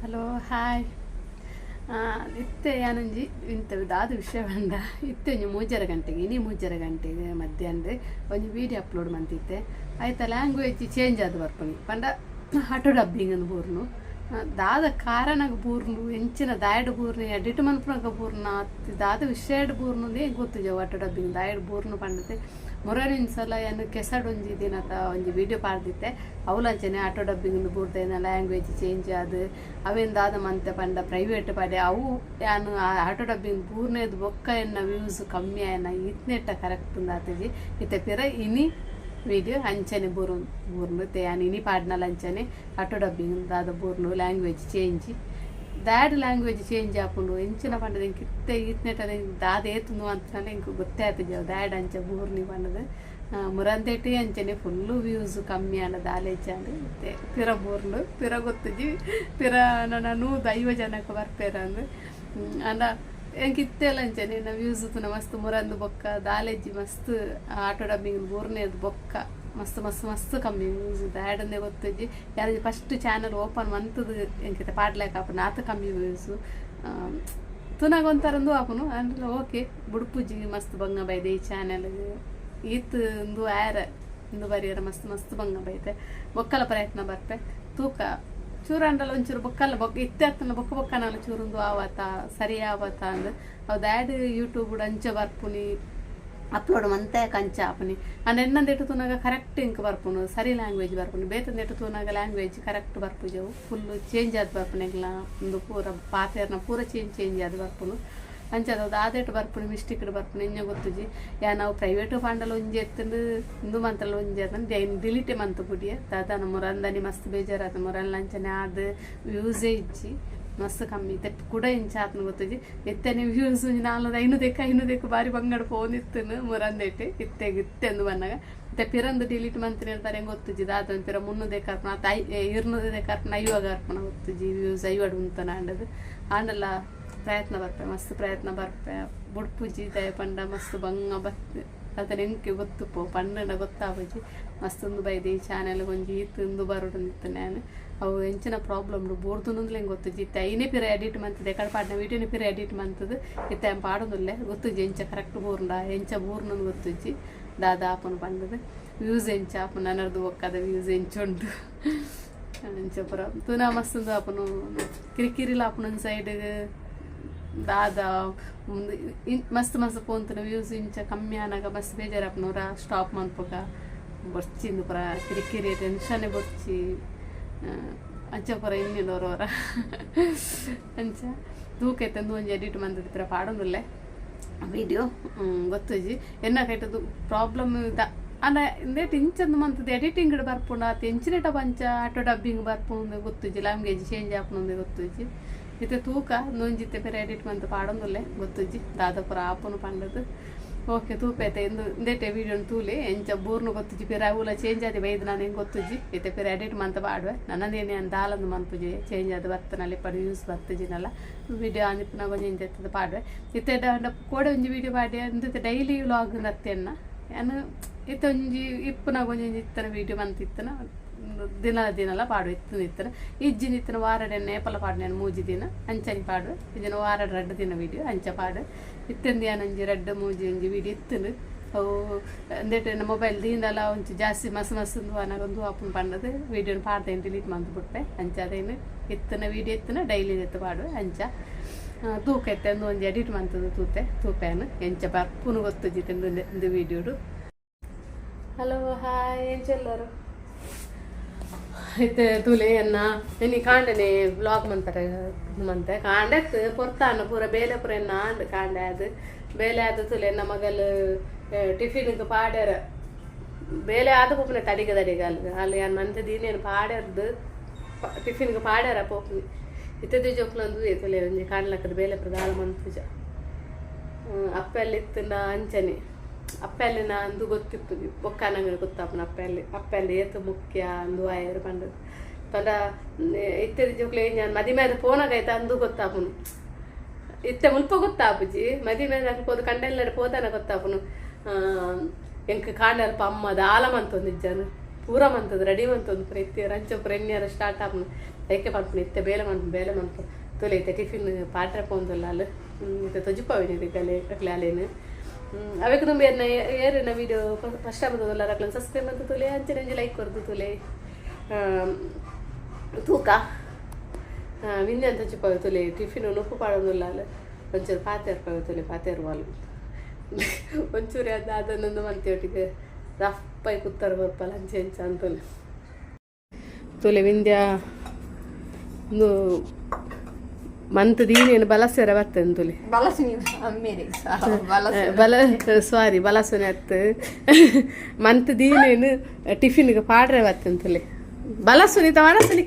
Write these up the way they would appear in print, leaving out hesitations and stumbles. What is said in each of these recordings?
Hello hi ಇತ್ತೆ ಯಾನಂಜಿ ಇಂಥ ದಾದ ವಿಷಯ ಬಂದ ಇತ್ತೆ ಒಂಜಿ 3:30 ಇನಿ 3:30 ಮಧ್ಯಾಹ್ನ ಒಂದು ವೀಡಿಯೋ ಅಪ್ಲೋಡ್ ಮಾಡ್ತಿದ್ದೆ ಆಯ್ತಾ. ಲ್ಯಾಂಗ್ವೇಜ್ ಚೇಂಜ್ ಆದ ಬರ್ಪಣಿ ಪಂಡ ಆಟೋ ಡಬ್ಬಿಂಗ್ ಅಂದು ಬೂರ್ನು ದಾದ ಕಾರಣಗ ಬೂರ್ನು ಎಂಚಿನ ದಾಯಡ್ ಬೂರ್ನು ಎಡಿಟ್ ಮನ್ಪುನಗ ಬೂರ್ನ ದಾದ ವಿಷಯಡ್ ಬೂರ್ನುದೇ ಗೊತ್ತು ಆಟೋ ಡಬ್ಬಿಂಗ್ ದಾಯಡ್ ಬೂರ್ನು ಪಂಡತೆ ಮೊರನಿನ ಸಲ ಏನು ಕೆಸಡ್ ಒಂಜಿ ದಿನತ ಒಂಜಿ ವಿಡಿಯೋ ಪಾಡ್ದಿತ್ತೆ ಅವಲಂಚನೆ ಆಟೋ ಡಬ್ಬಿಂಗ್ ಬೂರ್ದೇನ ಲ್ಯಾಂಗ್ವೇಜ್ ಚೇಂಜ್ ಆದ ಅವೆಂದಾದ ಮಂತೆ ಪಂಡ ಪ್ರೈವೇಟ್ ಪಾಡೆ ಅವು ಯಾನು ಆಟೋ ಡಬ್ಬಿಂಗ್ ಬೂರ್ನೇದು ಬೊಕ್ಕ ಎನ್ನ ವ್ಯೂಸ್ ಕಮ್ಮಿ ಆಯನ ಇತ್ನೆಟ್ಟ ಕರೆಕ್ಟ್ ಆತಜಿ ಇತ್ತೆ ಪಿರ ಇನಿ ವಿಡಿಯೋ ಅಂಚನೆ ಬೂರ್ನು ಯಾನು ಇನಿ ಪಾಡ್ನಲ್ಲ ಅಂಚನೆ ಆಟೋ ಡಬ್ಬಿಂಗ್ ದಾದ ಬೂರ್ನು ಲ್ಯಾಂಗ್ವೇಜ್ ಚೇಂಜ್ ದಾಡ್ ಲ್ಯಾಂಗ್ವೇಜ್ ಚೇಂಜ್ ಆಪುಂಡು ಎಂಚಿನ ಪಂಡದ ಇಂಕ ಇತ್ನೆಟ ದಾದ ಏತುಂದು ಅಂತ ಇಂಕ ಗೊತ್ತೇ ಆತಜ ದಾಡ್ ಅಂಚ ಬೂರ್ನಿ ಪಂಡದ ಮುರಂದೆಟ್ಟಿ ಅಂಚನೆ ಫುಲ್ಲು ವ್ಯೂಸ್ ಕಮ್ಮಿ ಅಲ್ಲ ದಾಲೇಜ ಅಂದು ಮತ್ತೆ ಪಿರ ಬೂರ್ನು ಪಿರ ಗೊತ್ತಜಿ ಪಿರ ನನ್ನ 150 ಜನಕ್ಕೆ ಬರ್ಪೇರ ಅಂದು ಅಂದ ಎಂಕ್ ಇತ್ತೆಲ್ಲ ಅಂಚನೆ ನಾ ವ್ಯೂಸ್ ತುನ ಮಸ್ತ್ ಮುರಂದು ಬೊಕ್ಕ ದಾಲೇಜಿ ಮಸ್ತ್ ಆಟೋ ಡಬ್ಬಿಂಗ್ ಬೂರ್ನೇದು ಬೊಕ್ಕ ಮಸ್ತ್ ಮಸ್ತ್ ಮಸ್ತ್ ಕಮ್ಮಿ ವ್ಯೂಸ್ ದಾಡಂದೇ ಗೊತ್ತಜ್ಜಿ ಯಾರು ಫಸ್ಟ್ ಚಾನಲ್ ಓಪನ್ ಮಂತದ ಎಂಕಿತ ಪಾಡ್ಲಾಕ ಆಪನ ಆತ ಕಮ್ಮಿ ವ್ಯೂಸು ತುನಾಗೊಂತಾರಂದು ಆಪನು ಅಂದ್ರೆ ಓಕೆ ಬುಡ್ಪುಜಿ ಮಸ್ತ್ ಬಂಗ ಬೈದೆ ಈ ಚಾನಲ್ ಈತ್ ಇಂದು ಆ್ಯರ ಇಂದು ಬರಿಯರ ಮಸ್ತ್ ಮಸ್ತ್ ಬಂಗ ಬೈತೆ ಬೊಕ್ಕಲ ಪ್ರಯತ್ನ ಬರ್ಪೆ ತೂಕ ಚೂರಂಡಲ್ಲ ಒಂಚೂರು ಬೊಕ್ಕಲ್ಲ ಇತ್ತೆತ್ತನ ಬೊಕ್ಕ ಬೊಕ್ಕನಲ್ಲ ಚೂರೊಂದು ಆವತ್ತ ಸರಿ ಆವತ್ತ ಅಂದು ಅವು ದ್ಯಾಡ್ ಯೂಟ್ಯೂಬ್ ಅಂಚೆ ಬರ್ಪುನಿ ಅಪ್ಲೋಡ್ ಮಂತೆ ಕಂಚ ಆಪನಿ ಅಂಡ್ ಎನ್ನಂದು ತೂನಾಗ ಕರೆಕ್ಟ್ ಇಂಕ ಬರ್ಪುನು ಸರಿ ಲ್ಯಾಂಗ್ವೇಜ್ ಬರ್ಪುನು ಬೇತಂದು ತೂನಾಗ ಲ್ಯಾಂಗ್ವೇಜ್ ಕರೆಕ್ಟ್ ಬರ್ಪುಜವು ಫುಲ್ ಚೇಂಜ್ ಆದ ಬರ್ಪುನೆಗ್ಲ ಒಂದು ಪೂರ ಪಾತೆರ್ನ ಪೂರ ಚೇಂಜ್ ಆದ ಬರ್ಪುನು ಅಂಚದ ಆದೇಟು ಬರ್ಪುಣಿ ಮಿಸ್ಟೇಕ್ ಬರ್ಪುಣಿ ಇಂಜ ಗೊತ್ತುಜಿ ಯಾ ನಾವು ಪ್ರೈವೇಟು ಫಂಡಲ್ಲ ಒಂಜಿ ಎತ್ತಂದು ಇಂದು ಮಂತಲ್ಲ ಒಂಜಿ ಅದಂದು ಡಿಲೀಟೆ ಮಂತ ಬುಡಿಯ ದಾದಾನ ಮುರಂದನಿ ಮಸ್ತ್ ಬೇಜಾರಾದ ಮುರಲ್ಲ ಅಂಚನೆ ಆದ ವ್ಯೂಸೇ ಇಜ್ಜಿ ಮಸ್ತ್ ಕಮ್ಮಿ ತೆಟ್ಟು ಕೂಡ ಇಂಚ ಆತನ ಗೊತ್ತುಜಿ ಎತ್ತನೆ ವ್ಯೂಸ್ ನಾಲ್ನೂರು ಐನೂದಕ್ಕೆ ಬಾರಿ ಬಂಗಡ ಫೋನ್ ಇತ್ತನು ಮುರಂದೆಟ್ಟು ಇತ್ತೆ ಅಂದು ಬಂದಾಗ ಮತ್ತೆ ಪಿರಂದು ಡಿಲೀಟ್ ಮಂತ್ರಿ ಹೇಳ್ತಾರೆ ಹೆಂಗೆ ಗೊತ್ತುಜಿ ದಾದ ಪಿರ 300 ಕಾರ್ಪಣ 200 ಕಾರ್ಪಣ 50 ಕಾರ್ಪಣ ಗೊತ್ತುಜಿ ವ್ಯೂಸ್ 50 ಉಂತನ ಆಂಡದು ಆಂಡಲ್ಲ ಪ್ರಯತ್ನ ಬರ್ಪೆ ಮಸ್ತ್ ಪ್ರಯತ್ನ ಬರ್ಪೆ ಬುಡ್ಪುಜಿ ದಯ ಪಂಡ ಮಸ್ತ್ ಬಂಗ ಬತ್ತೆ ಅದನ್ನ ಎಂಕೆ ಗೊತ್ತುಪ್ಪು ಪಂಡನ ಗೊತ್ತಾಪುಜಿ ಮಸ್ತೊಂದು ಬೈದೆ ಈ ಚಾನೆಲ್ ಒಂಜಿ ಈತಂದು ಬರೋಡು ನಿತ್ತು ನಾನು ಅವು ಎಂಚಿನ ಪ್ರಾಬ್ಲಮ್ ಬೋರ್ದುಂದ್ಲೆ ಹೆಂಗೆ ಗೊತ್ತುಜಿ ಇತ್ತೆ ಐನೇ ಪಿರ ಎಡಿಟ್ ಮಂತದೆ ಎಕಡೆ ಪಾಡಿನ ವೀಡಿಯೋನೇ ಪಿರ ಎಡಿಟ್ ಮಂತದ್ದು ಇತ್ತೆ ಪಾಡೋದಿಲ್ಲ ಗೊತ್ತುಜಿ ಎಂಚ ಕರೆಕ್ಟ್ ಬೂರ್ಂಡ ಎಂಚ ಬೂರ್ನಂದು ಗೊತ್ತುಜಿ ದಾದ ಆಪನ ಪಂಡದು ವ್ಯೂಸ್ ಎಂಚ ಆಪನ ನನ್ನದು ಒಕ್ಕದ ವ್ಯೂಸ್ ಎಂಚುಂಟು ಎಂಚ ಪುರ ತುನಾ ಮಸ್ತೊಂದು ಆಪನು ಕಿರಿಕಿರಿಲ ಆಪನೊಂದು ಸೈಡ್ ದಾದ ಮಸ್ತ್ ಮಸ್ತ್ ಪೋಂತನ ವ್ಯೂಸ್ ಇಂಚ ಕಮ್ಮಿ ಆನಾಗ ಮಸ್ತ್ ಬೇಜಾರಪ್ಪನವ್ರ ಸ್ಟಾಪ್ ಮನ್ಪಗ ಬೊರ್ಚಿಂದು ಪುರ ಕಿರಿಕಿರಿ ಟೆನ್ಷನ್ನೇ ಬೊರ್ಚಿ ಅಂಚ ಪುರ ಇನ್ನಿಲ್ಲವ್ರವರ ಅಂಚ ತೂಕೈತಂದು ಒಂಜಿ ಎಡಿಟ್ ಮಂದದ ಪುರ ಪಾಡೋದಿಲ್ಲ ವಿಡಿಯೋ ಗೊತ್ತುಜಿ ಎನ್ನ ಕೈಟದು ಪ್ರಾಬ್ಲಮ್ ಅಲ್ಲ ಇಂದೇಟ್ ಇಂಚಂದು ಮಂತದ ಎಡಿಟಿಂಗ್ ಬರ್ಪುಂಡ ಅತ್ ಎಂಚಿನೇಟ ಪಂಚ ಆಟೋ ಡಬ್ಬಿಂಗ್ ಬರ್ಪುಂದು ಗೊತ್ತುಜಿ ಲ್ಯಾಂಗ್ವೇಜ್ ಚೇಂಜ್ ಆಪುಂದು ಗೊತ್ತುಜಿ ಇತ್ತೆ ತೂಕ ನೊಂಜಿತ್ತೆ ಪೇರೆ ಎಡಿಟ್ ಮಂತ್ ಪಾಡೊಂದುಲ್ಲೆ ಗೊತ್ತುಜಿ ದಾದಪುರ ಆಪುನು ಪಂಡದು ಓಕೆ ತೂಪೈತೆ ಇಂದೇಟೆ ವೀಡಿಯೋನು ತೂಲಿ ಎಂಚ ಬೂರ್ನು ಗೊತ್ತುಜಿ ಪೇರೆ ಅವಲ ಚೇಂಜ್ ಆದಿ ಬೈದು ನಾನು ಹೆಂಗೆ ಗೊತ್ತುಜಿ ಇತ್ತೆ ಪೇರೆ ಎಡಿಟ್ ಮಂತ್ ಪಾಡುವೆ ನನ್ನದೇನೆ ಅಂತ ದಾಲಂದು ಮನ್ಪುಜಿ ಚೇಂಜ್ ಆದ ಬರ್ತನಲ್ಲಿ ಪಡಿ ಯೂಸ್ ಬರ್ತಜಿನಲ್ಲ ವಿಡಿಯೋ ಅಂದಿಪ್ಪುನಾಗ ಒಂಜಿ ಇಂಚ ಎತ್ತದ ಪಾಡುವೆ ಇತ್ತೆ ಕೋಡೆ ಒಂಜಿ ವೀಡಿಯೋ ಪಾಡಿ ಅಂದಿತ್ತೆ ಡೈಲಿ ವ್ಲಾಗ್ ನತ್ತೆನ್ನ ಏನು ಇತ್ತೆ ಒಂಜಿ ಇಪ್ಪುನಾಗ ಒಂಜಿ ಇತ್ತನ ವೀಡಿಯೋ ಮಂತಿತ್ತನ ದಿನಲ ಪಾಡು ಇತ್ತನ ಇಜ್ಜಿನ ಇತ್ತನ ವಾರಡೆ ನೇಪಲ ಪಾಡ್ನ 3 ದಿನ ಅಂಚನಿ ಪಾಡು ಇಜ್ಜಿನ ವಾರಡ 2 ದಿನ ವೀಡಿಯೋ ಅಂಚ ಪಾಡು ಇತ್ತಂದು ಏನಂಜಿ 2 3 ಒಂಜಿ ವೀಡಿಯೋ ಇತ್ತನು ಅವು ಅಂದೇಟ ಮೊಬೈಲ್ ದೀನಲ್ಲ ಒಂಚು ಜಾಸ್ತಿ ಮಸ್ತ್ ಅನಾಗೊಂದು ಆಪನ್ ಪಂಡದು ವೀಡಿಯೋನ ಪಾಡ್ದೆ ಡಿಲೀಟ್ ಮಂತ್ ಬಿಟ್ಪೆ ಅಂಚ ಅದೇನು ಇತ್ತನ ವೀಡಿಯೋ ಇತ್ತನ ಡೈಲಿ ಎತ್ತು ಪಾಡು ಅಂಚ ತೂಕ ಎತ್ತೆ ಅಂದು ಒಂಜಿ ಎಡಿಟ್ ಮಂತದು ತೂಪೇನು ಎಂಚ ಬರ್ಪುನು ಗೊತ್ತುಜಿತ್ತಂದು ಒಂದು ವೀಡಿಯೋಡು. ಹಲೋ ಹಾಯ್ ಎಂಚೆಲ್ಲರು ಇತ್ತೆ ತುಲೆ ಎನ್ನ ಎನಿ ಕಾಂಡನೆ ವ್ಲಾಗ್ ಮಂತಾರೆ ಮಂತೆ ಕಾಂಡೆತ್ ಪೊರ್ತಾನ ಪೂರ ಬೇಲೆ ಪೂರ ಎನ್ನ ಆಂಡ್ ಕಾಂಡೆ ಅದು ಬೇಲೆ ಆದ ತುಲೆ ಎನ್ನ ಮಗಲು ಟಿಫಿನ್ಗೆ ಪಾಡ್ಯಾರ ಬೇಲೆ ಆದ ಪೋಪನೆ ತಡಿಗ ಅಲ್ಲಿ ಮಂತೆ ದೀನೇನು ಪಾಡ್ಯಾರ್ದು ಟಿಫಿನ್ಗೆ ಪಾಡ್ಯಾರ ಪೋಪನಿ ಇತ್ತದ ಜೋಕ್ಲಂದು ತುಲೆ ಒಂಜಿ ಕಾಣ್ಲಕ್ಕದ ಬೇಲೆ ಪ್ರದಾಲ ಮಂತುಜ ಅಪ್ಪಲ್ಲಿ ಇತ್ತನ ಅಂಚನೆ ಅಪ್ಪೆಲ್ಲಿನ ಅಂದು ಗೊತ್ತಿತ್ತು ಬೊಕ್ಕನಂಗಡಿ ಗೊತ್ತಾಪನ ಅಪ್ಪೆಲ್ಲಿ ಏತು ಮುಖ್ಯ ಅಂದು ಆಯರು ಪಂಡದು ಪಂಡ ಇತ್ತೆದ ಜೋಕ್ಲೆ ನಾನು ಮದಿ ಮೇಲೆ ಪೋನಾಗೈತ ಅಂದು ಗೊತ್ತಾಪುನು ಇತ್ತೆ ಮುಲ್ಪ ಗೊತ್ತಾಪುಜಿ ಮದಿ ಮೇಲೆ ಪೋದು ಕಂಡೆಲ್ಲರ ಪೋತಾನ ಗೊತ್ತಾಪುನು ಎಂಕ ಕಾಂಡಲ್ಪ ಅಮ್ಮದ ಆಲಮಂತೊಂದು ಇಜ್ಜನು ಪೂರ ಮಂತದ ರೆಡಿ ಮಂತೊಂದು ಪುರ ಇತ್ತಿ ರಂಚ ಪುರ ಎಣ್ಣೆಯರ ಸ್ಟಾರ್ಟ್ ಆಪುನು ಐಕೆ ಪನ್ಪುನ ಇತ್ತೆ ಬೇಲೆ ಮನ್ಪು ತೊಲೆ ಐತೆ ಟಿಫಿನ್ ಪಾತ್ರೆ ಪೋಂದಲ್ಲ ಅಲ್ಲ ಇತ್ತೆ ತೊಜಿಪಾವಿನಿ ಗಲೆ ಅಕ್ಲಾಲೇನು ಅವಕ್ಕೆ ತುಂಬ ಏರಿನ ವೀಡಿಯೋ ಫಸ್ಟ್ ಆಗೋದಲ್ಲ ಅಕ್ಲನ್ನು ಸಬ್ಸ್ಕ್ರೈಬ್ ಅಂತ ತೊಲೆ ಅಂಚೆ ಲೈಕ್ ಕೊಡ್ದು ತೊಲೆ ತೂಕ ವಿನ್ಯ ಅಂತ ಚಿಪ್ಪಾವೆ ತೊಲೆ ಟಿಫಿನ್ ಉಪ್ಪು ಪಾಡೋದಿಲ್ಲ ಅಲ್ಲ ಒಂಚೂರು ಪಾತೆರ್ಪಾವೆ ತೊಲೆ ಪಾತೆರ್ವಾಲು ಒಂಚೂರು ಅದನ್ನೊಂದು ಮಂತಿಯೊಟ್ಟಿಗೆ ರಫ್ಪಾಯಿ ಕುತ್ತರ ಬರ್ಪಲ್ಲ ಅಂಚೆ ಅಂಚ ಅಂತೊಲೆ ತೊಲೆ ವಿಂದ್ಯ ಒಂದು ಮಂತ್ ದೀನೇನು ಬಲಸೆರ ಬರ್ತೇನೆ ತೊಲೆ ಸಾರಿ ಬಲಸುನೆ ಅತ್ತು ಮಂತ್ ದೀನೇನು ಟಿಫಿನ್ಗೆ ಪಾಡ್ರೆ ಬರ್ತೇನೆ ತೊಲೆ ಬಲಸುನಿತ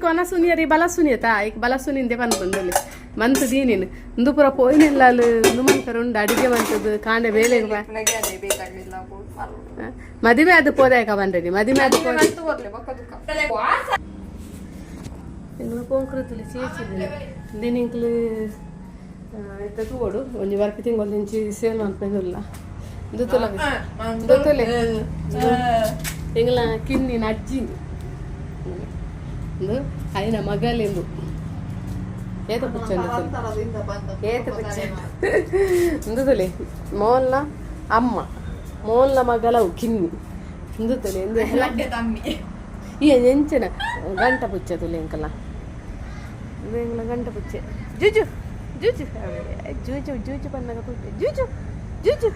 ವನಸುನಿಯರಿ ಬಲಸುನಿಯತ ಈಗ ಬಲಸುನಿಂದೆ ಬಂದ್ಬಂದಲ್ಲಿ ಮಂತ್ ದೀನೇನು ಒಂದು ಪುರ ಪೋಯಿನಿಲ್ಲ ಅಲ್ಲಿ ನುಮಂಕರ ಉಂಡು ಅಡಿಗೆ ಬಂತದ್ದು ಕಾಂಡೆ ಬೇಲೆಗೆ ಮದುವೆ ಅದು ಪೋದಾಯಕ ಬಂದ್ರಿ ಮದುವೆ ಅದು ಎಂಗ್ಳು ಪೋಂಕ್ರತುಲಿ ಚೇಚಿದಿಲ್ಲ ದಿನಿಂಕ್ಲು ತಗೋಡು ಒಂಜಿ ವರ್ಕ್ ತಿಂಗಳು ಇಂಚಿ ಸೇಲ್ ಅನ್ಪದಿಲ್ಲ ಇದು ತೊಲೆ ಎಂಗ್ಲ ಕಿನ್ನಿನ ಅಜ್ಜಿಂದು ಒಂದು ಐನ ಮಗಲೆಂದು ಏತ ಪುಚ್ಚ ಏತ ಪುಚ್ಚ ಒಂದು ತೊಲೆ ಮೋಲ್ನ ಅಮ್ಮ ಮೋಲ್ನ ಮಗಳವು ಕಿನ್ನಿ ಒಂದು ತೊಲೆ ಈ ಎಂಚನ ಗಂಟ ಪುಚ್ಚ ತೊಲೆ ಎಂಕಲ್ಲ ಇದು ಎಂಗ್ಲ ಗಂಟ ಪುಚ್ಚೆ ಜೂಜು ಜೂಜು ಜೂಜು ಜೂಜು ಬಂದಾಗ ಪುಚ್ಚೆ ಜೂಜು ಜೂಜು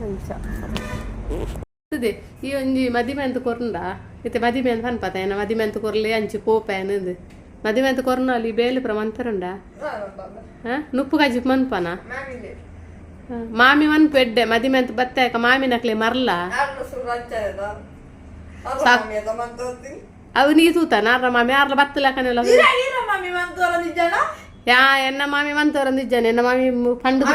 ಅಂಚ ಅದೇ ಈ ಒಂಜಿ ಮದಿಮೆ ಅಂತ ಕೊರ್ಂಡ ಇತ್ತೆ ಮದಿಮೆ ಅಂತ ಅನ್ಪತ ಏನ ಮದಿಮೆ ಅಂತ ಕೊರ್ಲಿ ಅಂಚಿ ಪೋಪ ಏನದು ಮದಿಮೆ ಅಂತ ಕೊರ್ನ ಅಲ್ಲಿ ಬೇಲು ಪ್ರಮಂತರುಂಡ ನುಪ್ಪು ಕಾಜಿ ಮನ್ಪನ ಮಾಮಿ ಮನ್ಪು ಎಡ್ಡೆ ಮದಿಮೆ ಅಂತ ಬತ್ತಾಯಕ ಮಾಮಿ ನಕ್ಲೆ ಮರ್ಲ ಅವು ನೀ ತೂತ ನಾರ ಮಾಮಿ ಯಾರ್ಲ ಬತ್ತಲಕನೆಲ್ಲ ಯಾ ಎನ್ನ ಮಾಮಿ ಮಂತವರಂದಿದ್ದಾನೆ ಎನ್ನ ಮಾಮಿ ಪಂಡು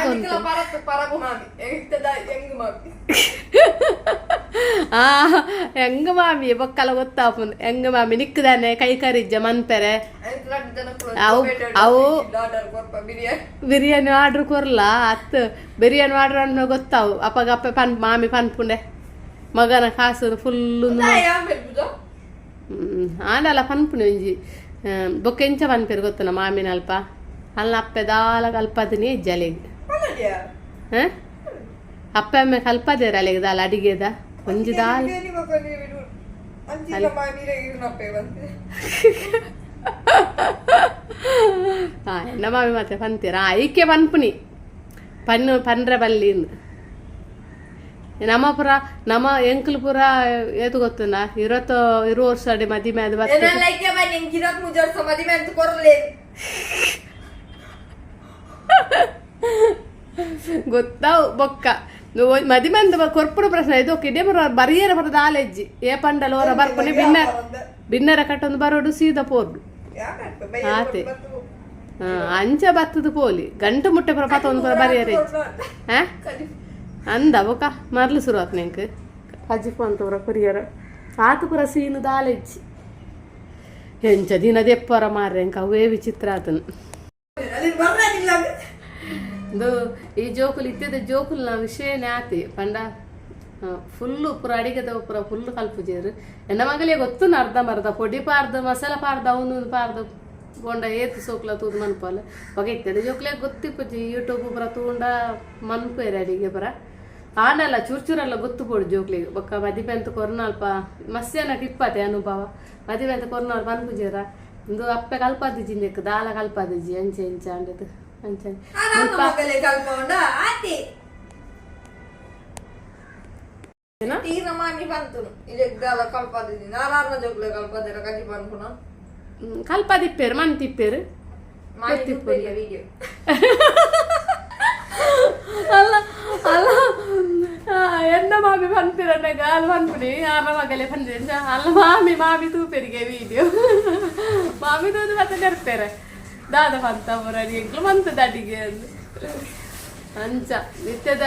ಹೆಂಗ ಮಾಮಿ ಬೊಕ್ಕಲ ಗೊತ್ತಾಪುನ್ ಹೆಂಗ ಮಾಮಿ ನಿಕ್ಕದಾನೆ ಕೈ ಕರಿಜ್ಜ ಮನ್ಪೆರೆ ಅವು ಬಿರಿಯಾನಿ ಆರ್ಡ್ರ್ ಕೊರ್ಲ ಅತ್ತು ಬಿರಿಯಾನಿ ಆರ್ಡ್ರ್ ಅನ್ನ ಗೊತ್ತಾವು ಅಪ್ಪಗಪ್ಪೆ ಪನ್ ಮಾಮಿ ಪನ್ಪುಂಡೆ ಮಗನ ಕಾಸು ಫುಲ್ಲು ಆಡಲ್ಲ ಪನ್ಪುಣೆ ಒಂಜಿ ಬೊಕ್ಕ ಎಂಚ ಪನ್ಪೇರು ಗೊತ್ತನ ಮಾಮಿನ ಅಲ್ಪ ಅಲ್ಲ ಅಪ್ಪೆ ದಾಲ ಕಲ್ಪದನೇ ಜಲೆಗೆ ಅಪ್ಪೆ ಅಮ್ಮೆ ಕಲ್ಪದೇರ ಅಲೆಗೆ ದಾಲ ಅಡಿಗೆದ ಒಂಜಿ ದಾಲ ಎನ್ನ ಮಾಮಿ ಮತ್ತೆ ಪಂತೀರ ಐಕೆ ಪನ್ಪುನಿ ಪನ್ರೆ ಬಲ್ಲಿಂದು ನಮ್ಮ ಪುರ ನಮ್ಮ ಎಂಕಲ್ ಪುರ ಏತು ಗೊತ್ತುನ 20 ವರ್ಷ ಅಡಿ ಮದಿಮೆ ಅದು ಗೊತ್ತಾವು ಬೊಕ್ಕ ಮದಿಮೆ ಅಂತ ಕೊರ್ಪುರ ಪ್ರಶ್ನೆ ಇದು ಕಿಡೆ ಬರ ಬರಿಯರ ಬರದ ಆಲೆಜ್ಜಿ ಏ ಪಂಡಲ ಹೊರ ಬರ್ಪನೆ ಬಿನ್ನರ ಕಟ್ಟೊಂದು ಬರೋಡು ಸೀದಾ ಪೋರ್ಡು ಆತೆ ಅಂಚ ಬತ್ತದ ಪೋಲಿ ಗಂಟು ಮುಟ್ಟೆ ಪುರ ಪತ್ತ ಒಂದು ಪುರ ಬರಿಯರ ಅಂದ ಬೊಕ್ಕ ಮರ್ಲು ಶುರು ಆತ್ ನೆಂಕ್ ಅಜ್ಜಿಪ್ಪ ಅಂತವ್ರ ಕೊರಿಯರ ಆತು ಪುರ ಸೀನು ದಾಲೆಜ್ಜಿ ಎಂಚ ದಿನ ದೆಪ್ಪರ ಮಾರ್ರೆ ಎಂಕ ಅವೇ ವಿಚಿತ್ರ ಆತನು ಇದು ಈ ಜೋಕುಲು ಇತ್ತಿದ ಜೋಕುಲ್ನ ವಿಷಯನೇ ಆತಿ ಪಂಡ ಫುಲ್ಲು ಪುರ ಅಡಿಗೆದ ಪುರ ಫುಲ್ಲು ಕಲ್ಪುಜೇರು ಎನ್ನ ಮಗಲಿಗೆ ಗೊತ್ತು ಅರ್ಧ ಮರ್ಧ ಪೊಡಿ ಪಾರ್ದು ಮಸಾಲ ಪಾರ್ದು ಅವನು ಪಾರ್ದು ಬೋಂಡ ಏತು ಸೋಕ್ಲ ತೂದು ಮನ್ಪಲ್ಲ ಹೊಗೆ ಇರ್ತದೆ ಜೋಕ್ಲೆ ಗೊತ್ತಿಪ್ಪುಜಿ ಯೂಟ್ಯೂಬ್ ಪುರ ತೂಂಡ ಮನ್ಪೇರೆ ಅಡಿಗೆ ಪುರ ಆನಲ್ಲ ಚೂರ್ಚೂರೆಲ್ಲ ಗೊತ್ತು ಪೋಡು ಜೋಕ್ಲಿಗೆ ಬೊಕ್ಕ ಮದಿಮೆ ಅಂತ ಕೊರ್ನ ಅಲ್ಪ ಮಸ್ಯನ ಟಿಪ್ಪತೆ ಅನುಭವ ಮದಿಮೆ ಅಂತ ಕೊರ್ನ ಅಲ್ಪ ಮನ್ಪುಜೇರ ಒಂದು ಅಪ್ಪೆ ಕಲ್ಪದಿಜ್ಜಿಂದೆಕ್ ದಾಲ ಕಲ್ಪದಿಜ್ಜಿ ಅಂಚೆ ಇಂಚ ಅಂಡದು ಅಂಚೆ ಕಲ್ಪದಿಪ್ಪೇರು ಮನ್ ತಿಪ್ಪೇರು ಅಲ್ಲ ಅಲ್ಲ ಎನ್ನ ಮಾಮಿ ಪನ್ಪಿರನ್ನಾಗ ಅಲ್ಲಿ ಪನ್ಪುನಿ ಆರ ಮಗಲೇ ಪಂದ ಅಲ್ಲ ಮಾಮಿ ತೂಪೆರಿಗೆ ವಿಡಿಯೋ ಮಾಮಿ ತೂದು ಮತ್ತೆ ನೆರ್ಪೇರೆ ದಾದ ಪಂತ ಬರೀ ಎಂಕ್ಲು ಮಂತದ ಅಡಿಗೆ ಅಂದು ಅಂಚ ನಿತ್ಯದ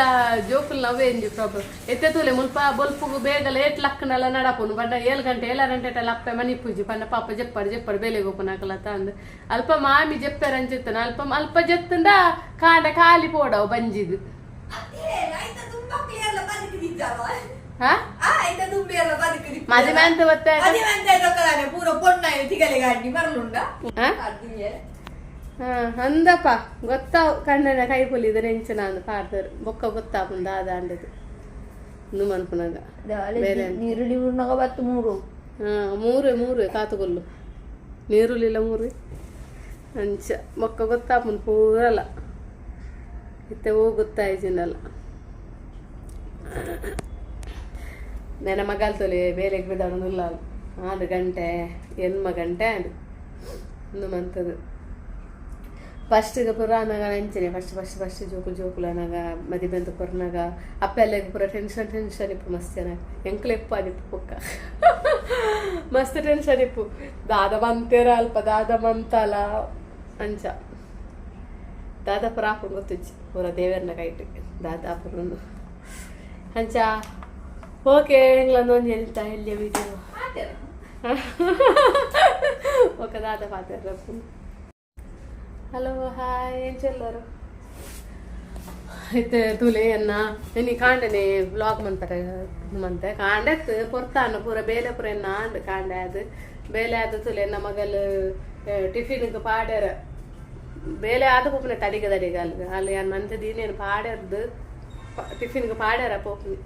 ಜೋಕುಲ್ ನವೇ ಎಂಜಿ ಪ್ರಾಬ್ಲಮ್ ಎತ್ತೆ ತೂಲೆ ಮುಲ್ಪ ಬೊಲ್ಪುಗು ಬೇಗ ಲೇಟ್ ಲಕ್ಕನೆಲ್ಲ ನಡಪುನು ಬಂಡ 7 ಗಂಟೆ ಅಪ್ಪೆ ಮನಿ ಪೂಜಿ ಪಂಡ ಪಾಪ ಜಪ್ಪಡು ಬೇಲೆಗೆ ಓಪನ್ ಹಾಕಲತ್ತ ಅಂದು ಅಲ್ಪ ಮಾಮಿ ಜಪ್ಪೆರ ಅಂಚಿತ್ತನ ಅಲ್ಪ ಜತ್ತಂಡ ಕಾಂಡ ಖಾಲಿ ಪೋಡವು ಬಂಜಿದು ಹಾ ಇಂತ ದುಂಬಿ ಎಲ್ಲ ಬದುಕಿದಿ ಮದುವೆ ಅಂತ ಗೊತ್ತೇ ಮದುವೆ ಅಂತ ದೊಕ್ಕದಾನೆ ಪೂರ ಪೊಣ್ಣಾಯಿ ತಿಗಲೆ ಗಾಡಿ ಮರಲುಂಡ ಅಂದಪ್ಪ ಗೊತ್ತಾವ್ ಕಣ್ಣನ ಕೈ ಪೊಲಿದ ನೆಂಚನ ಅಂದ ಪಾಡ್ದರು ಬೊಕ್ಕ ಗೊತ್ತಾಪುಂದ ಆದ ಅಂಡದು ಇನ್ನು ಮನ್ಪುನಾಗ ನೀರುಳ್ಳಿ ಉಣ್ಣಾಗ ಬತ್ತು ಮೂರು ಮೂರೇ ಕಾತುಗೊಲ್ಲು ನೀರುಳ್ಳಿಲ್ಲ ಮೂರು ಅಂಚ ಬೊಕ್ಕ ಗೊತ್ತಾಪುಂದು ಪೂರಲ್ಲ ಇತ್ತೆ ಗೊತ್ತಾಯ್ಜಿನಲ್ಲ ನನ್ನ ಮಗಲ್ ತೊಲೆ ಬೇಲೆಗೆ ಬಿದ್ದಾಡುದಿಲ್ಲ 6 ಗಂಟೆ 8 ಗಂಟೆ ಅದು ಇನ್ನು ಮಂತದು ಫಸ್ಟಿಗೆ ಪುರ ಅನಾಗ ನಂಚನೆ ಫಸ್ಟ್ ಜೋಕುಲು ಅನಾಗ ಮದಿ ಬಂದು ಕೊರ್ನಾಗ ಅಪ್ಪೆಲ್ಲಗೆ ಪುರ ಟೆನ್ಷನ್ ಇಪ್ಪು ಮಸ್ತ್ ಚೆನ್ನಾಗಿ ಎಂಕ್ಲೆ ಇಪ್ಪು ಅದಿಪ್ಪು ಪುಕ್ಕ ಮಸ್ತ್ ಟೆನ್ಷನ್ ಇಪ್ಪು ದಾದ ಬಂತೇರ ಅಲ್ಪ ದಾದ ಬಂತಲ್ಲ ಅಂಚ ದಾದಾಪುರ ಹಾಕೊಂಡು ಗೊತ್ತಿಚ್ಚು ಪೂರ ದೇವರನ್ನ ಕೈಟಿಗೆ ದಾದಾಪುರನು ಅಂಚ ಓಕೆ ಇಂಗ್ಲಂದು ಎಂತ ಎಲ್ಲಿಯ ವಿಡಿಯೋ ಓಕೆ ದಾದ ಪಾತ್ರ ಹಲೋ ಹಾಯ್ ಏನ್ ಚೆಲ್ಲರು అయితే ತುಲೆ ಅನ್ನ ಎನಿ ಕಾಂಡನೆ ವ್ಲಾಗ್ ಮಂತಾರೆ ಮಂತೆ ಕಾಂಡತ್ ಪೊರ್ತಾನ ಪೂರ ಬೇಲೆ ಪೂರ ಎನ್ನ ಆಂಡ್ ಕಾಂಡೆ ಅದು ಬೇಲೆ ಆದ ತುಲೆ ಎನ್ನ ಮಗಲು ಟಿಫಿನ್ಗೆ ಪಾಡ್ಯಾರ ಬೇಲೆ ಆದ ಪೋಪನೆ ತಡಿಗ ಅಲ್ಲಿ ಮಂತೆ ದೀನೇನು ಪಾಡ್ಯಾರ್ದು ಟಿಫಿನ್ಗೆ ಪಾಡ್ಯಾರ ಪೋಪನಿ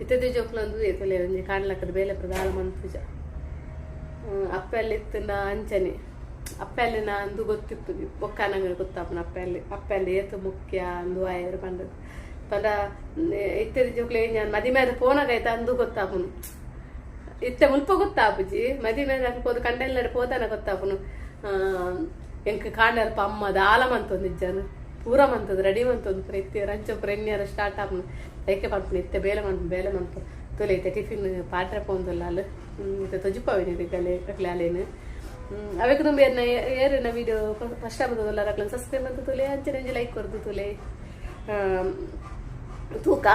ಇತ್ತದ ಜೋಕ್ಲಂದು ತುಲೆ ಒಂಜಿ ಕಾಣ್ಲಕ್ಕದ ಬೇಲೆ ಪ್ರಧಾನ ಮಂತುಜ ಅಪ್ಪೆಲ್ಲಿತ್ತಿನ ಅಂಚನೆ ಅಪ್ಪೆಲ್ಲಿ ಅಂದು ಗೊತ್ತಿತ್ತು ಬೊಕ್ಕ ನಂಗೆ ಗೊತ್ತಾಪನ ಅಪ್ಪೆಲ್ಲಿ ಏತು ಮುಖ್ಯ ಅಂದು ಆಯರು ಪಂಡದು ಪಂಡ ಇತ್ತದ ಜೋಕ್ಲೆ ನಾನು ಮದಿ ಮೇಲೆ ಪೋನಾಗೈತ ಅಂದು ಗೊತ್ತಾಪನು ಇತ್ತೆ ಮುಲ್ಪ ಗೊತ್ತಾಪುಜಿ ಮದಿ ಮೇಲೆ ಪೋದು ಕಂಡೆಲ್ಲ ಪೋತಾನ ಗೊತ್ತಾಪನು ಎಂಕ ಕಾಂಡಲ್ಪ ಅಮ್ಮದ ಆಲಮಂತೊಂದು ಇಜ್ಜನು ಪೂರ ಮಂತದ್ದು ರೆಡಿ ಮಂತೊಂದು ಪುರ ಇತ್ತೆ ರಂಚ ಪ್ರೆನ್ಯರ ಸ್ಟಾರ್ಟ್ ಆಪನು ಐಕೆ ಪಂಪನು ಇತ್ತೆ ಬೇಲೆ ಮಂತು ತೊಲೆ ಇತ್ತೆ ಟಿಫಿನ್ ಪಾಟ್ರೆ ಪೋಂದಲ್ಲ ಅಲ್ಲಿ ಇತ್ತೆ ತೊಜಿಪಾವಿನಿ ಕಲೆ ಅಲೇನು ಅವಕ್ಕೆ ತುಂಬ ಏರಿನ ವಿಡಿಯೋ ಫಸ್ಟ್ ಆಗೋದಲ್ಲ ರಕ್ಲನ್ ಸಬ್ಸ್ಕ್ರೈಬ್ ಅಂತ ತೊಲೆ ಅಂಚೆ ಲೈಕ್ ಕೊರ್ದು ತೊಲೆ ತೂಕ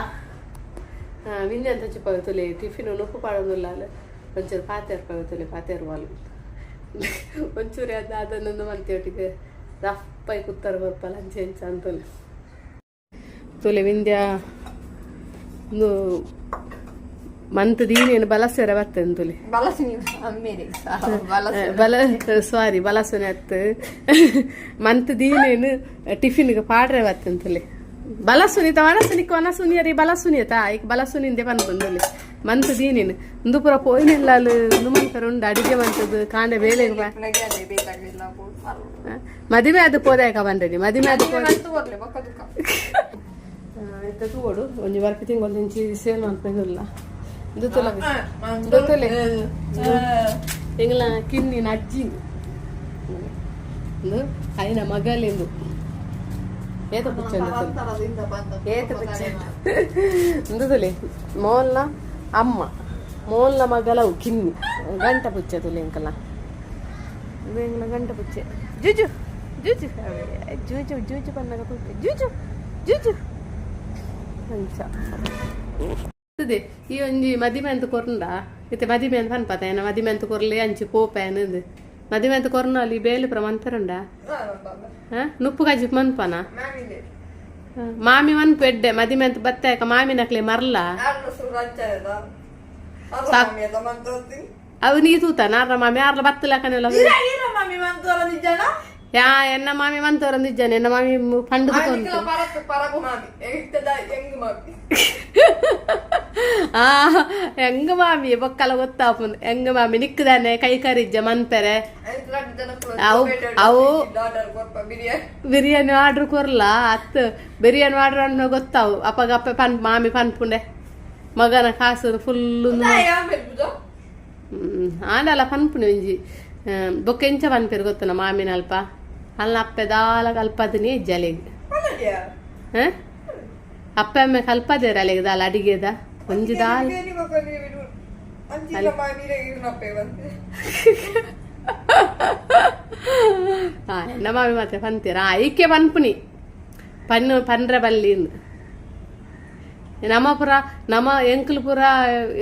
ವಿಂಜ ಅಂತ ಚಿಪ್ಪಾವೆ ತೊಲೆ ಟಿಫಿನ್ ಉಪ್ಪು ಪಾಡೋದಿಲ್ಲ ಅಲ್ಲ ಒಂಚೂರು ಪಾತೆರ್ಪಾವೆ ತೊಲೆ ಪಾತೆರ್ವಾಲು ಒಂಚೂರು ಅದನ್ನೊಂದು ಮಂತೇಟಿಗೆ ರಫ್ಪಾಯಿ ಕುತ್ತರ ಬರ್ಪಲ್ಲ ಅಂಚೆ ಹೆಂಚ ಅಂತೊಲೆ ತೊಲೆ ವಿಂದ್ಯ ಒಂದು ಮಂತ್ ದೀನೇನು ಬಲಸರ ಬರ್ತದೆ ತೊಲೆ ಸಾರಿ ಬಲಸನೆ ಅತ್ತು ಮಂತ್ ದೀನೇನು ಟಿಫಿನ್ಗೆ ಪಾಡ್ರೆ ಬರ್ತದೆ ತೊಲೆ ಬಲಸುನಿತ ವನಸುನಿಯರಿ ಬಲಸುನಿಯತ ಈಗ ಬಲಸುನಿಂದೆ ಬಂದ್ಬಂದಲ್ಲಿ ಮಂತ್ ದೀನೇನು ಒಂದು ಪುರ ಪೋಯಿನೆಲ್ಲ ಮಂತರ ಉಂಡು ಅಡಿಗೆ ಮಂತದ್ದು ಕಾಂಡೆ ಬೇಲೆ ಮದುವೆ ಅದು ಪೋದಾಯಕ ಬಂದಡಿ ಮದುವೆ ಅದು ತೂಡು ಒಂಜಿ ವರ್ಕ್ ತಿಂಗಳು ಇಂಚಿ ಸೇಲ್ ಮಾಡ್ತಿಲ್ಲ ಇದು ತೊಲೆ ಎಂಗ್ಲ ಕಿನ್ನಿನ ಅಜ್ಜಿ ಒಂದು ಐನ ಮಗಲಿಂದು ಏತ ಪುಚ್ಚ ಒಂದು ತೊಲೆ ಮೋಲ್ನ ಅಮ್ಮ ಮೋಲ್ನ ಮಗಳವು ಕಿನ್ನಿ ಗಂಟ ಪುಚ್ಚ ತೊಲೆ ಎಂಕಲ್ಲ ಇದು ಎಂಗ್ಲ ಗಂಟ ಪುಚ್ಚೆ ಜೂಜು ಜೂಜು ಜೂಜು ಜೂಜು ಬಂದಾಗ ಜೂಜು ಜೂಜು ಅಂಚ ಈ ಒಂಜಿ ಮದಿಮೆ ಅಂತ ಕೊರ್ಂಡ ಇತ್ತೆ ಮದಿಮೆ ಅಂತ ಪನ್ಪತ ಏನ ಮದಿಮೆ ಅಂತ ಕೊರ್ಲಿ ಅಂಚಿ ಪೋಪ ಏನದು ಮದಿಮೆ ಅಂತ ಕೊರ್ನ ಅಲ್ಲಿ ಬೇಲಿ ಪುರ ಮಂತರುಂಡ ನುಪ್ಪು ಕಾಜಿ ಮನ್ಪನ ಮಾಮಿ ಮನ್ಪು ಎಡ್ಡೆ ಮದಿಮೆ ಅಂತ ಬತ್ತಾಯಕ ಮಾಮಿ ನಕ್ಲೆ ಮರ್ಲ ಅವು ನೀ ತೂತ ನಾರ ಮಾಮಿ ಯಾರ್ಲ ಬತ್ತಲಕನೆಲ್ಲ ಯಾ ಎನ್ನ ಮಾಮಿ ಮಂತವರಂದಿದ್ದಾನೆ ಎನ್ನ ಮಾಮಿ ಪಂಡು ಹೆಂಗ ಮಾಮಿ ಬೊಕ್ಕಲ ಗೊತ್ತಾಪುಂದು ಹೆಂಗ ಮಾಮಿ ನಿಕ್ಕದಾನೆ ಕೈ ಕರಿಜ್ಜ ಮಂಪೆರೆ ಅವು ಬಿರಿಯಾನಿ ಆರ್ಡ್ರ್ ಕೊರ್ಲ ಅತ್ತು ಬಿರಿಯಾನಿ ಆರ್ಡ್ರ್ ಅನ್ನೋ ಗೊತ್ತಾವು ಅಪ್ಪಗಪ್ಪೆ ಮಾಮಿ ಪನ್ಪುಂಡೆ ಮಗನ ಕಾಸು ಫುಲ್ಲು ಆಡಲ್ಲ ಪನ್ಪುಣೆ ಒಂಜಿ ಬೊಕ್ಕ ಎಂಚ ಪನ್ಪೇರು ಗೊತ್ತನ ಮಾಮಿನ ಅಲ್ಪ ಅಲ್ಲ ಅಪ್ಪೆ ದಾಲ ಕಲ್ಪದನಿ ಜಲೆಗೆ ಅಪ್ಪ ಅಮ್ಮ ಕಲ್ಪದೇರ ಅಲೆಗೆ ದಾಲ ಅಡಿಗೆದ ಒಂಜಿ ದಾಲ್ ಎನ್ನ ಮಾಮಿ ಮಾತ್ರ ಪಂತೀರ ಐಕೆ ಪನ್ಪುನಿ ಪನ್ರೆ ಬಲ್ಲಿಂದು ನಮ್ಮ ಪುರ ನಮ್ಮ ಎಂಕಲ್ ಪುರ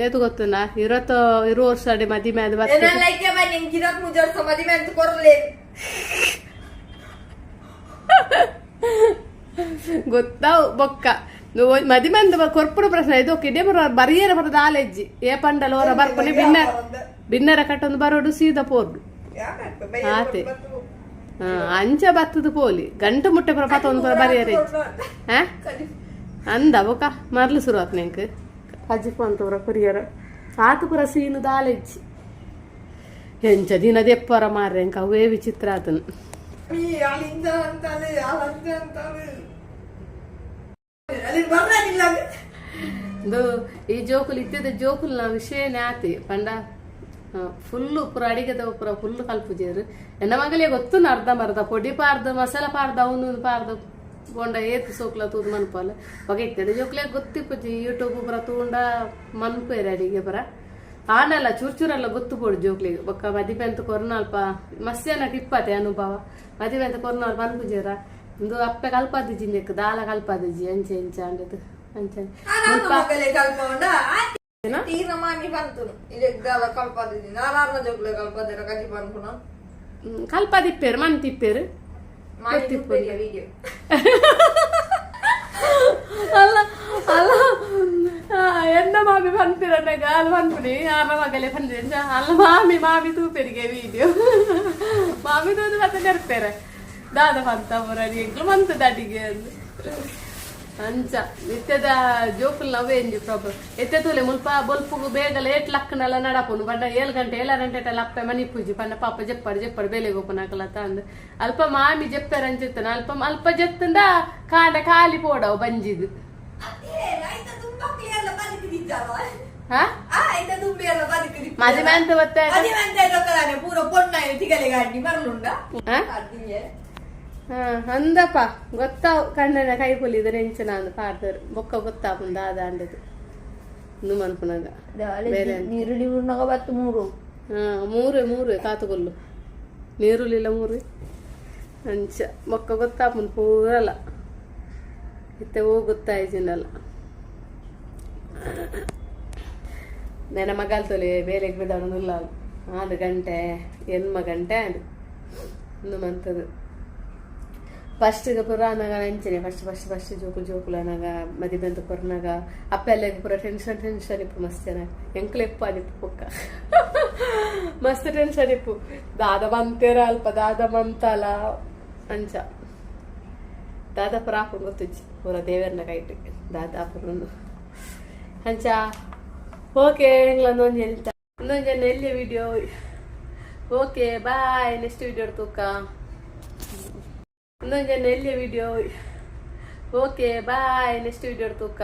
ಏತು ಗೊತ್ತುನ 20 ವರ್ಷ ಅಡಿ ಮದಿಮೆ ಅದು ಗೊತ್ತಾವು ಬೊಕ್ಕ ಮದಿಮೆ ಅಂತ ಕೊರ್ಪುರ ಪ್ರಶ್ನೆ ಇದು ಕಿಡೆ ಬರೋ ಬರಿಯರ ಬರೋದು ಆಲೆಜ್ಜಿ ಏ ಪಂಡಲ ಅವರ ಬರ್ಪನೆ ಬಿನ್ನರ ಕಟ್ಟೊಂದು ಬರೋಡು ಸೀದಾ ಪೋರ್ಡು ಆತೆ ಅಂಚ ಬತ್ತದ ಪೋಲಿ ಗಂಟು ಮುಟ್ಟೆ ಪುರ ಪತ್ತ ಒಂದು ಪುರ ಬರಿಯರ ಅಂದ ಬೊಕ ಮರ್ಲು ಶುರು ಆತ್ ನೆಂಕ್ ಅಜ್ಜಿಪ್ಪ ಅಂತ ಪುರ ಕೊರಿಯರ ಆತು ಪುರ ಸೀನು ದಾಲೆಜ್ಜಿ ಎಂಚ ದಿನ ದೆಪ್ಪರ ಮಾರ್ರೆ ಎಂಕ ಅವೇ ವಿಚಿತ್ರ ಆತನು ಈ ಜೋಕುಲು ಇತ್ತಿದ ಜೋಕುಲು ನಾ ವಿಷಯನೇ ಆತಿ ಪಂಡ ಫುಲ್ಲು ಪುರ ಅಡಿಗೆದ ಪುರ ಫುಲ್ಲು ಕಲ್ಪುಜೇರು ಎನ್ನ ಮಗಲೇ ಗೊತ್ತು ಅರ್ಧ ಮರ್ಧ ಪೊಡಿ ಪಾರ್ದು ಮಸಾಲ ಪಾರ್ದು ಅವನು ಪಾರ್ದು ಬೋಂಡ ಏತು ಸೋಕ್ಲ ತೂದು ಮನ್ಪಲ್ಲ ಹೊಗ ಇತ್ತದ ಜೋಕ್ಲೆ ಗೊತ್ತಿಪ್ಪುಜಿ ಯೂಟ್ಯೂಬ್ ಪುರ ತೂಂಡ ಮನ್ಪೇರೆ ಅಡಿಗೆ ಪುರ ಆನಲ್ಲ ಚೂರ್ಚೂರೆಲ್ಲ ಗೊತ್ತು ಪೋಡು ಜೋಕ್ಲಿಗೆ ಬೊಕ್ಕ ಮದಿಪೆ ಅಂತ ಕೊರೋನಾ ಅಲ್ಪ ಮಸ್ಯನ ಟಿಪ್ಪತೆ ಅನುಭವ ಮದಿಪೆ ಅಂತ ಕೊರೋನಾ ಅಲ್ಪ ಅನ್ಪುಜೇರ ಒಂದು ಅಪ್ಪೆ ಕಲ್ಪದಿಜ್ಜಿ ದಾಲ ಕಲ್ಪದಿಜ್ಜಿ ಅಂಚೆ ಇಂಚ ಅಂಡದು ಅಂಚೆ ಕಲ್ಪದಿಪ್ಪೇರು ಮನ್ ತಿಪ್ಪೇರು ಅಲ್ಲ ಅಲ್ಲ ಎನ್ನ ಮಾಮಿ ಬಂತಿರನ್ನಾಗ ಅಲ್ಲಿ ಬಂದ್ಬಿಡಿ ಆಮ ಮಗಲೇ ಬಂದ್ರೆ ಅಲ್ಲ ಮಾಮಿ ತೂಪೇರಿಗೆ ವಿಡಿಯೋ ಮಾಮಿ ತೂದು ಮತ್ತೆ ನೆರ್ಪೇರೆ ದಾದ ಬಂತ ಎಂಗ್ಲು ಬಂತು ದಾಟಿಗೆ ಅಂಚ ನಿತ್ಯದ ಜೋಕುಲ್ ನವೇ ಎಂಜಿ ಪ್ರಾಬ್ಲಮ್ ಎತ್ತೆ ತೂಲೆ ಮುಲ್ಪ ಬೊಲ್ಪುಗು ಬೇಗ ಲೇಟ್ ಲಕ್ಕನೆಲ್ಲ ನಡಪುನು ಬಂಡ 7 ಗಂಟೆ 7 ಅಪ್ಪೆ ಮನಿ ಪೂಜಿ ಪಂಡ ಪಾಪ ಜಪ್ಪಡು ಬೇಲೆಗೆ ಓಪನ್ ಹಾಕಲ ತಂದು ಅಲ್ಪ ಮಾಮಿ ಜಪ್ಪರ ಅಂಚಿತ್ತನ ಅಲ್ಪ ಜತ್ತಂದ ಕಾಂಡ ಖಾಲಿ ಪೋಡವು ಬಂಜಿದು ಮದುವೆ ಅಂತ ಗೊತ್ತೇ ಪೂರ ಪೊಣ್ಣ ತಿಗಲೆ ಗಾಡಿ ಮರಳುಂಡ ಅಂದಪ್ಪ ಗೊತ್ತಾವ್ ಕಣ್ಣನ ಕೈ ಪೊಲಿದ ನೆಂಚ ನಾನು ಪಾಡ್ದರು ಬೊಕ್ಕ ಗೊತ್ತಾಪುಂದ ಆದ ಅಂಡದು ಇನ್ನು ಮನ್ಪುನಾಗ ನೀರುಳ್ಳಿ ಉಣ್ಣಾಗ ಬತ್ತು ಮೂರು ಕಾತುಗೊಲ್ಲು ನೀರುಳ್ಳಿಲ್ಲ 3 ಅಂಚ ಬೊಕ್ಕ ಗೊತ್ತಾಪುನ್ ಪೂರಲ್ಲ ಇತ್ತೆ ಗೊತ್ತಾಯ್ತಿನಲ್ಲ ನನ್ನ ಮಗಲ್ ತೊಲೆ ಬೇಲೆಗೆ ಬಿಡೋಣ ಆದು ಗಂಟೆ ಎನ್ಮ ಗಂಟೆ ಅದು ಇನ್ನು ಮಂತದು ಫಸ್ಟ್ ಪುರಾನಾಗ ಅಂಚನೆ ಫಸ್ಟ್ ಜೋಕುಲನಾಗ ಮದಿ ಬಂದು ಕೊರ್ನಾಗ ಅಪ್ಪೆಲ್ಲ ಪುರ ಟೆನ್ಷನ್ ಇಪ್ಪು ಮಸ್ತ್ ಜನ ಎಂಕ್ಲೆ ಎಪ್ಪು ಅದಿಪ್ಪು ಪೊಕ್ಕ ಮಸ್ತ್ ಟೆನ್ಷನ್ ಇಪ್ಪು ದಾದ ಬಂತೇರ ಅಲ್ಪ ದಾದ ಬಂತಲ್ಲ ಅಂಚ ದಾದ ಪುರ ಹಾಕೊಂಡು ಗೊತ್ತಿಚ್ಚಿ ಪೂರ ದೇವರನ್ನ ಕೈಟ್ ದಾದ ಪುರನು ಅಂಚ ಓಕೆ ಇನ್ನೊಂದು ಎಲ್ಲಿ video okay bye next video ತೂಕ ಇನ್ನೊಂದು ಎಲ್ಲಿ video okay bye next video ತೂಕ